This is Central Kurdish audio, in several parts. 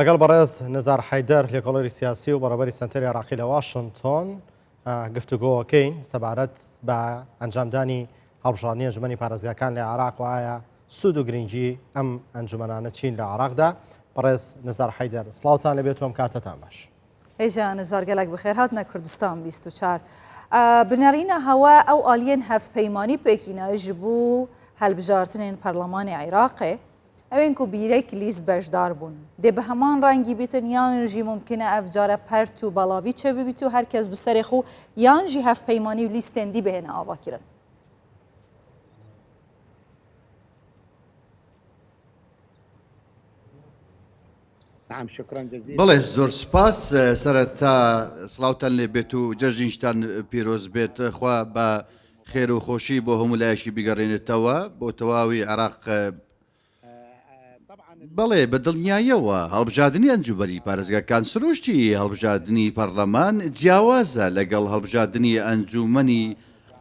لەگەڵ بەڕێز نزار حەیدەر لێکۆڵەری سیاسی و بەڕێوەبەری سەنتەری عێراقی لە واشنتن گفتوگۆکەین سەبارەت بە ئەنجامدانی هەڵبژاردننی ئەنجومەنی پارێزگاکان لە عێراق و ئایا سوود و گرنگی ئەم ئەنجومەنانە چین لە عێراقدا. بەڕێز نزار حەیدەر سڵاوتان لەبێت و ئەم کاتتان باش. هێژە نزار گەلک بخێر هاتنە کوردستان 24 بنەڕینە هەوا ئەو ئالیەن هەفپەیمانی پێکینە ji بوو هەڵبژاردنên پەرلەمانی عێراقê ئەوên ku bîrek lîst bejdar bûn dê bi heman rengî bîtin yan jî mumkin e ev care pert û belavî çebibît û herkes bi serê xwe yan jî hevpeymanî û lîstên dî bihêne avakirin. بەڵێ زۆر سپاس سەرەتا سڵاوتان لێ بێت و جەژنیشتان پیرۆز بێت خوا بە خێر و خۆشی بۆ هەموو لایەکی بیگەڕێنێتەوە بۆ تەواوی عێراق. بەڵێ بە دڵنیاییەوە هەڵبژاردننی ئەنجومەنی پارێزگاکان سروشتی هەڵبژاردننی پەرلەمان جیاوازە لەگەڵ هەڵبژاردننی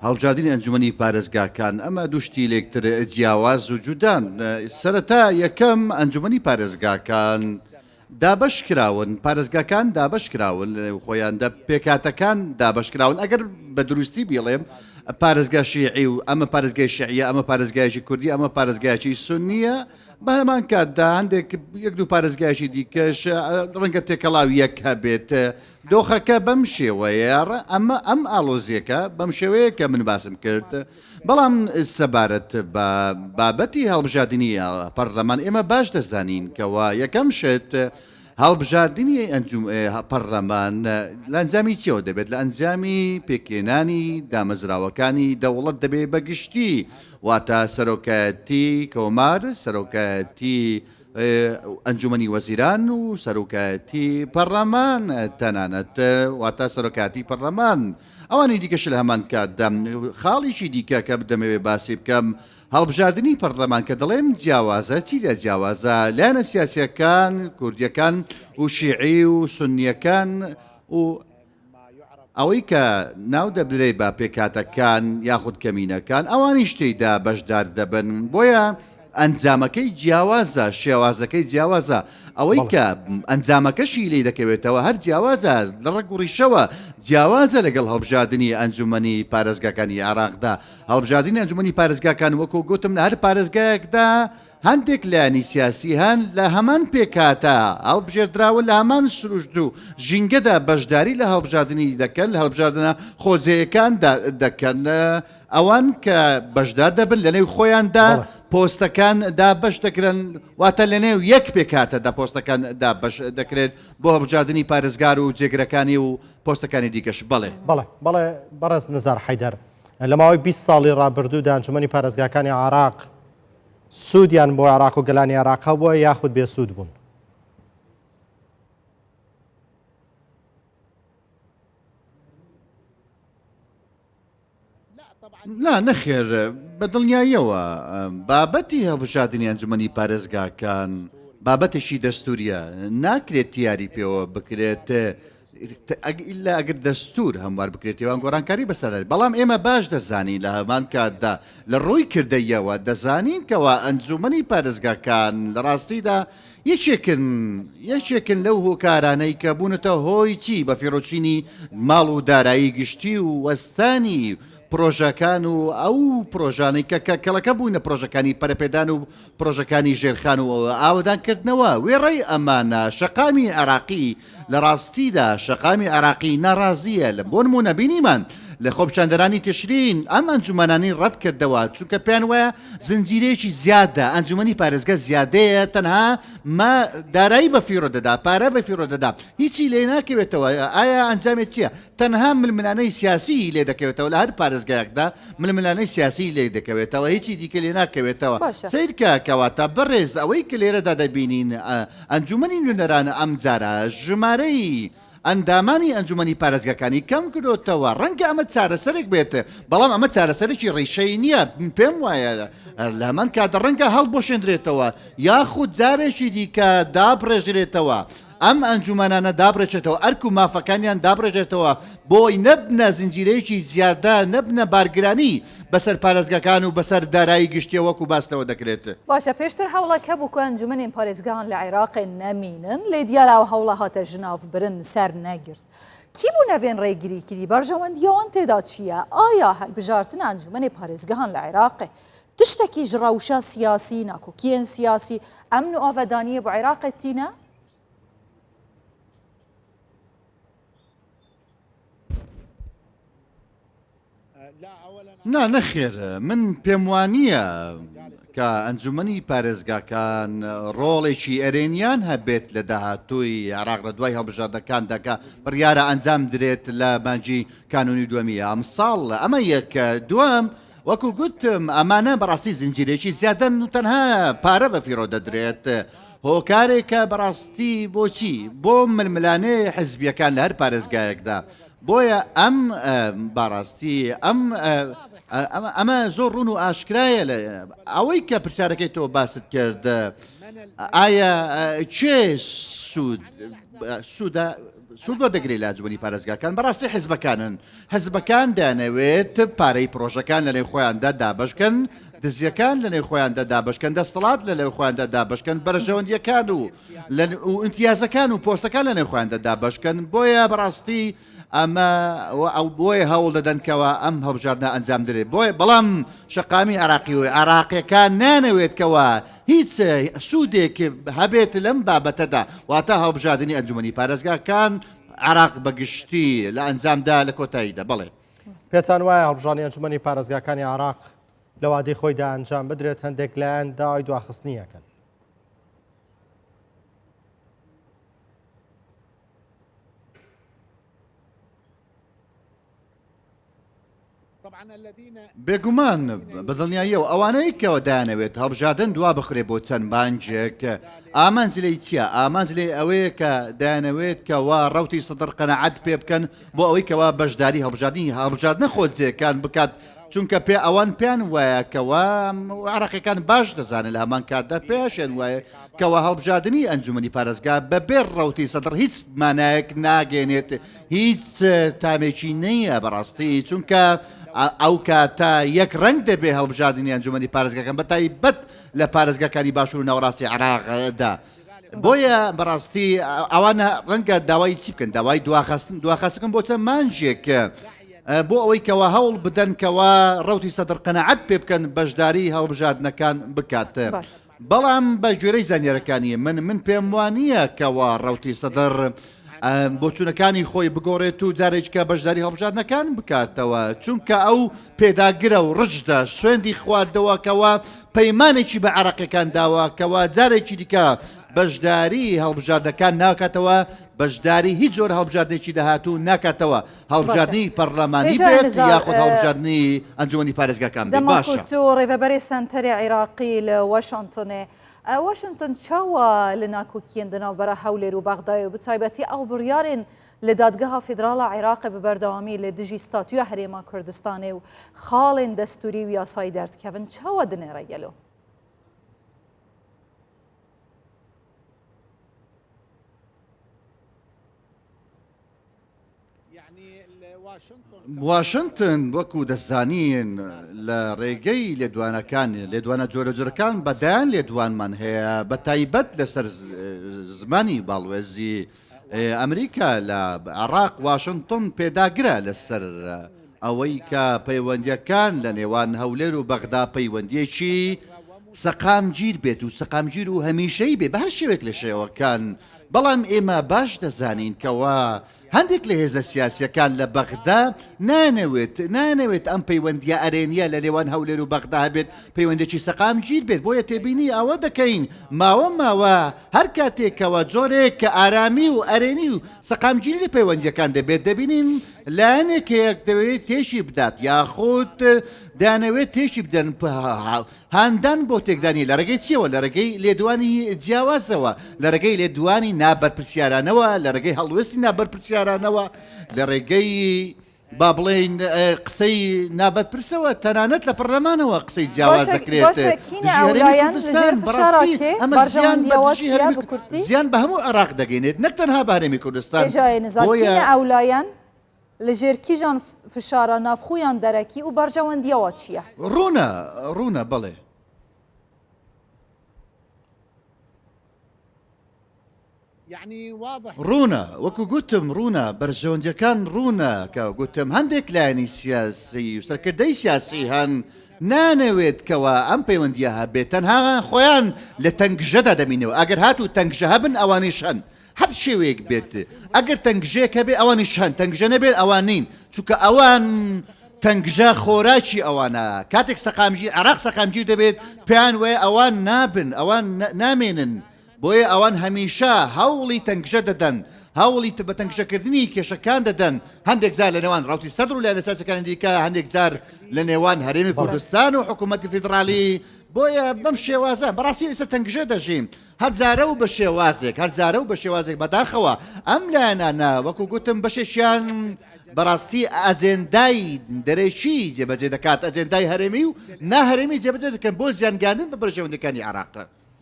ئەنجومەنی پارێزگاکان. ئەمە دوشتی لێکتر جیاواز و جودان. سەرەتا یەکەم ئەنجومەنی پارێزگاکان دابەشکراون، پارێزگاکان دابەشکراون، خۆیان پێکاتەکان دابەشکراون. ئەگەر بە دروستی بڵێم پارێزگا شیعی و ئەمە پارێزگای شیعیە، ئەمە پارێزگایشی کوردی، ئەمە پارێزگایکی سونیە، بە هەمان کاتدا هەندێک یەک دوو پارێزگایشی دیکەش ڕەنگە تێکەڵاو یەک هەبێت. دۆخەکە بەم شێوەیە ئەم ئالۆزیەکە بەم شێوەیە کە من باسم کرد. بەڵام سەبارەت بە بابەتی هەڵبژاردننی پەرلەمان ئێمە باش دەزانین کەەوە یەکەم شت هەڵبژاردننی پەرلەمان لە ئەنجامی چیەوە دەبێت؟ لە ئەنجامی پێکێنانی دامەزراوەکانی دەوڵەت دەبێت بەگشتی، واتە سەرۆکایەتی کۆمار، سەرۆکایەتی ئەنجومەنی وەزیران و سەرۆکایەتی پەرلەمان تەنانەت واتە سەرۆکایەتی پەرلەمان. ئەوانی دیکەش لە هەمان کاتدا خاڵیشی دیکە کە بدەمەوێت باسی بکەم هەڵبژاردننی پەرلەمان کە دەڵێم جیاوازە چی لە جیاوازە لایەنە سیاسیەکان کوردیەکان و شیعی و سونیەکان و ئەوەی کە ناو دەبرێت بە پێکاتەکان یاخود کەمینەکان ئەوانی شتێکدا بەشدار دەبن. بۆیە ئەنجامەکەی جیاوازە، شێوازەکەی جیاوازە. ئەوەی کە ئەنجامەکەشی لێ دەکەوێتەوە هەر جیاوازە لە ڕێک و ڕیشەوە جیاوازە لەگەڵ هەڵبژاردننی ئەنجومەنی پارێزگاکانی عێراقدا. هەڵبژاردننی ئەنجومەنی پارێزگاکان وەکو گوتم لە هەر پارێزگایەکدا هەندێک لایەنی سیاسی هەن لە هەمان پێکاتە هەڵبژێردراون لە هەمان سروشت و ژینگەدا بەشداری لە هەڵبژاردننی دەکەن، لە هەڵبژاردنە خۆجێیەکان دەکەن. ئەوان کە بەشدار دەبن لە نێو خۆیاندا پۆستەکان دابەش دەکرێن، واتە لە نێو یەک پێکاتەدا پۆستەکان دابەش دەکرێت بۆ هەڵبژاردننی پارێزگار و جێگرەکانی و پۆستەکانی دیکەش. بەڵێ بەڕێز نزار حەیدەر لە ماوەی 20 ساڵی ڕابردوودا ئەنجومەنی پارێزگاکانی عێراق سوودیان بۆ عێراق و گەلانی عێراقا بووە یاخود بێسوود بوون؟ لا نەخێر بە دڵنیاییەوە بابەتی هەڵبژاردننی ئەنجومەنی پارێزگاکان بابەتێکی دەستوریە، ناکرێت دیاری پێوە بکرێت ئیلا ئەگەر دەستور هەموار بکرێتەوە گۆڕانکاری بەسەر. بەڵام ئێمە باش دەزانین لە هەمان کاتدا لە ڕووی کردەیەوە دەزانین کەەوە ئەنجومەنی پارێزگاکان لە ڕاستیدا یەکێکن لەو هۆکارانەی کە بوونەتە هۆی چی بە فێڕۆچینی ماڵ و دارایی گشتی و وەستانی پرۆژەکان و ئەو پرۆژانەی کە کەڵەکە بووینە پرۆژەکانی پەرەپێدان و پرۆژەکانی ژێرخان و ئاوادانکردنەوە. وێڕێی ئەمانە شەقامی عێراقی لە ڕاستیدا شەقامی عێراقی ناڕازیە لە بۆ نمونە بینیمان لە خۆپیشاندەرانی تشرین ئەم ئەنجومەنانی ڕەت کردەوە چونکە پێیان وایە زنجیرەیەکی زیادە ئەنجومەنی پارێزگا زیادەیە تەنها ما دارایی بە فیرۆ دەدا پارە بە فیرۆ دەدا هیچی لێ ناکەوێتەوە. ئایا ئەنجامێت چییە؟ تەنها ململانەی سیاسی لێ دەکەوێتەوە لە هەر پارێزگایەکدا ململانەی سیاسی لێ دەکەوێتەوە هیچی دیکە لێ ناکەوێتەوە. سیرکە کەواتە بەڕێز ئەوەی کە لێرەدا دەبینین ئەنجومەنی نوێنەرانە ئەم جارە ژمارەی ئەندامانی ئەنجومەنی پارێزگاکانی کەم کردوتەوە. ڕەنگە ئەمە چارەسەرێک بێت بەڵام ئەمە چارەسەرێکی ڕیشەی نییە. پێم وایە لە هەمان کاتە ڕەنگە هەڵبۆشێنرێتەوە یاخود جارێکی دیکە دابڕێژرێتەوە. ئەم ئەنجومانانە دابڕێچێتەوە ئەرک و مافەکانیان دابڕێژێتەوە بۆی نەبنە زنجیرەیەکی زیادە نەبنە بارگرانی بەسەر پارێزگەکان و بەسەر دارایی گشتیە وەکو باستەوە دەکرێت. باشە پێشتر هەوڵەکە بوو کە ئەنجومەنین پارێزگاهان لە عێراقێ نەمینن لێ دیارە هەوڵە هاتە ژناف برن سەر نەگرت. کی بوو نەوێن ڕێگیری کردی بەرژەوەندیەوان تێدا چییە؟ ئایا هەڵبژارتن ئەنجومەنی پارێزگەهان لە عێراقێ تشتێکی ژڕەوشە سیاسی ناکۆکیên سیاسی ئەمن و ئاڤەدانیە بۆ عێراقێ تینە؟ نا نەخێر من پێم وانییە کە ئەنجومەنی پارێزگاکان ڕۆڵێکی ئەرێنیان هەبێت لە داهاتووی عراق لە دوای هەڵبژاردنەکانداکە بڕیارە ئەنجام درێت لە بانجی کانونی دووەمیە ئەم ساڵ ئەمە یەک دووەم وەکو گوتم ئەمانە بەڕاستی زنجیرێکی زیادەن و تەنها پارە بە فیرۆ دەدرێت هۆکارێکە بەڕاستی بۆچی بۆ ململانەی حزبیەکان لە هەر پارێزگایەکدا بۆیە ئەم باڕاستی ئەمە زۆر ڕوون و ئاشکرایە لە ئەوەی کە پرسیارەکەی تۆ باست کرد ئایا چێ سوود بۆ دەگرێت لە ئەنجومەنی پارێزگاکان بەڕاستی حزبەکان دەیانەوێت پارەی پرۆژەکان لە نێو خۆیاندا دابەشکەن دزیەکان لە نێو خۆیاندا دابشکەن دەستەڵات لە نێو خۆیاندا دابشکەن بەرژەوەندیەکان و امتیازەکان و پۆستەکان لە نێو خۆیاندا دابشکەن بۆیە بەڕاستی ئەمە بۆیە هەوڵ دەدەنکەوە ئەم هەڵبژاردنە ئەنجام درێت بۆیە بەڵام شەقامی عراقی و عراقیەکان نانەوێتکەوە هیچ سوودێک هەبێت لەم بابەتەدا واتە هەڵبژاردننی ئەنجومەنی پارێزگاکان عراق بەگشتی لە ئەنجامدا لە کۆتاییدا بڵێ پێتان وایە هەڵبژاردننی ئەنجومەنی پارێزگاکانی عراق لە وادەی خۆیدا ئەنجام بدرێت هەندێک لایەن داوای دواخستنیەکەن. بێگومان بەدڵنیاییەوە ئەوانەی کەەوە دایانەوێت هەڵبژاردن دوا بخرێ بۆ چەند بانجێک ئامانج لێی چییە؟ ئامانج لێ ئەوەیە کە دایانەوێت کەوا ڕەوتی سەدر قەنەعەت پێ بکەن بۆ ئەوەی کەوا بەشداری هەڵبژاردنە خۆجێکان بکات چونکە پێ ئەوان پێیان وایە کەوا عراقیەکان باش دەزانن لە هەمان کاتدا پێشێن وایە کەوا هەڵبژاردننی ئەنجومەنی پارێزگا بەبێ ڕەوتی سەدر هیچ مانایەک ناگەێنێت هیچ تامێکی نەیە بەڕاستی چونکە ئەو کاتە یەک ڕنگ دەبێ هەڵبژاردننی ئەنجومەنی پارێزگاکان بەتایبەت لە پارێزگاکانی باشوور و ناوەڕاستی عراقدا بۆیە بەڕاستی ئەوانە ڕەنگە داوای چی بکەن داوای دواخستکن بۆ چەند مانجێک بۆ ئەوەی کەوا هەوڵ بدەنکەوە ڕەوتی سەدر قەنەعەت پێ بکەن بەشداری هەڵبژاردنەکان بکات بەڵام بە گوێرەی زانیارەکانی من پێم وانییە کەوا ڕەوتی سەدر بۆچوونەکانی خۆی بگۆڕێت و جارێککە بەشداری هەڵبژاردنەکان بکاتەوە چونکە ئەو پێداگرە و ڕژدا سوێندی خواردەوەکەوە پەیمانێکی بە عراقیەکان داواکەوە جارێکی دیکە بەشداری هەڵبژاردنەکان ناکاتەوە بەشداری هیچ جۆر هەڵبژاردنێکی داهاتوو ناکاتەوە هەڵبژاردننی پەرلەمانی بێت یاخود هەڵبژاردننی ئەنجومەنی پارێزگاکان بێت باشە. و ڕێڤەبەری سەنتەری عێراقی لە واشنتنێ واشنتن چاوە لە ناکۆکیەن دەناوبەرە هەولێر و بەغدای و بتایبەتی ئەو بڕیارێن لە دادگەها فیدراڵە عێراقی بە بەردەوامی لە دژی ستاتویە هەرێما کوردستانê و خاڵên دەستوری و یاسایی دەردکەون چاوە دنێڕەگەلۆ واشنتن وەکو دەستزانین لە ڕێگەی لێدوانەکان لێدوانە جۆرە جۆرەکان بەدایان لێدوانمان هەیە بە تایبەت لەسەر زمانی باڵوێزی ئەمریکا لە عراق واشنتن پێداگرە لەسەر ئەوەی کە پەیوەندیەکان لە نێوان هەولێر و بەغدا پەیوەندیەکی سەقامگیر بێت و سەقامگیر و هەمیشەی بێ بە هەر شێوێک لە شێوەکان بەڵام ئێمە باش دەزانین کەوا هەندێک لە هێزە سیاسیەکان لە بەغدا نانەوێت ئەم پەیوەندیە ئەرێنیە لە نێوان هەولێر و بەغدا هەبێت پەیوەندێکی سەقامگیر بێت بۆیە تێبینی ئەوە دەکەین ماوە هەر کاتێکەوە جۆرێک کە ئارامی و ئەرێنی و سەقامگیری لە پەیوەندیەکان دەبێت دەبینین لایەنێکێک دەوێت تێشی بدات یاخود دانەوێت تێشی بدەن هاندان بۆ تێکدانی لە ڕێگەی چیەوە لە ڕێگەی لێدوانی جیاوازەوە لە ڕێگەی لێدوانی نابەرپرسیارانەوە لە ڕێگەی هەڵوێستی نابەرپرسیارانەوە لە ڕێگەی با بڵێن قسەی نابەت پرسەوە تەنانەت لە پەرلەمانەوە قسەی جیاواز دەکرێت زیان بە هەموو عێراق دەگەینێت نەک تەنها بە هەرێمی کوردستان ئەولایەن لەژێر کیژان فشارە نافخۆیان دەرەکی و بەرژەوەندیەوە چییە؟ ڕوونە بڵێ ڕوونە وەکو گوتم ڕوونە بەرژەوەندیەکان ڕوونە کە گوتم هەندێک لایەنی سیاسی و سەرکردەی سیاسی هەن نانەوێت کەەوە ئەم پەیوەندیە هەبێت تەنها خۆیان لە تەنگژەدا دەمینەوە ئەگەر هات و تەنگژە هەبن ئەوانیش هەن هەر شێوەیەک بێت ئەگەر تەنگژەیەک هەبێ ئەوانیش هەن تەنگژە نەبێت ئەوان نین چونکە ئەوان تەنگژە خۆراکی ئەوانە کاتێک سەقامگیر عێراق سەقامگیر دەبێت پێیان وێ ئەوان نابن ئەوان نامێنن بۆیە ئەوان هەمیشە هەوڵی تەنگژە دەدەن هەوڵی بە تەنگژەکردنی کێشەکان دەدەن هەندێک جار لە نێوان ڕاوتی سەدر و لە ئەساسەکانی دیکە هەندێک جار لە نێوان هەرێمی کوردستان و حکوومەتی فیدرالی بۆیە بەم شێوازە بەڕاستی ئێستا تەنگژە دەژین هەرجارە و بە شێوازێک هەرجارە و بە شێوازێک بەداخەوە ئەم لایەنانە وەکو گوتم بەشێکیان بەڕاستی ئەجێندای دەرەشی جێبەجێ دەکات ئەجێندای هەرێمی و ناهەرێمی جێبەجێ دەکەن بۆ زیانگاندن بە بەرژەوەندەکانی عێراق.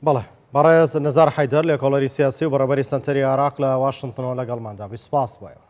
بەڵێ بەڕێز نەزار حەیدەر لێکۆڵەری سیاسی و بەڕێبەری سەنتەری عێراق لە واشنگتنەوە لەگەڵماندا. سپاس بۆیە.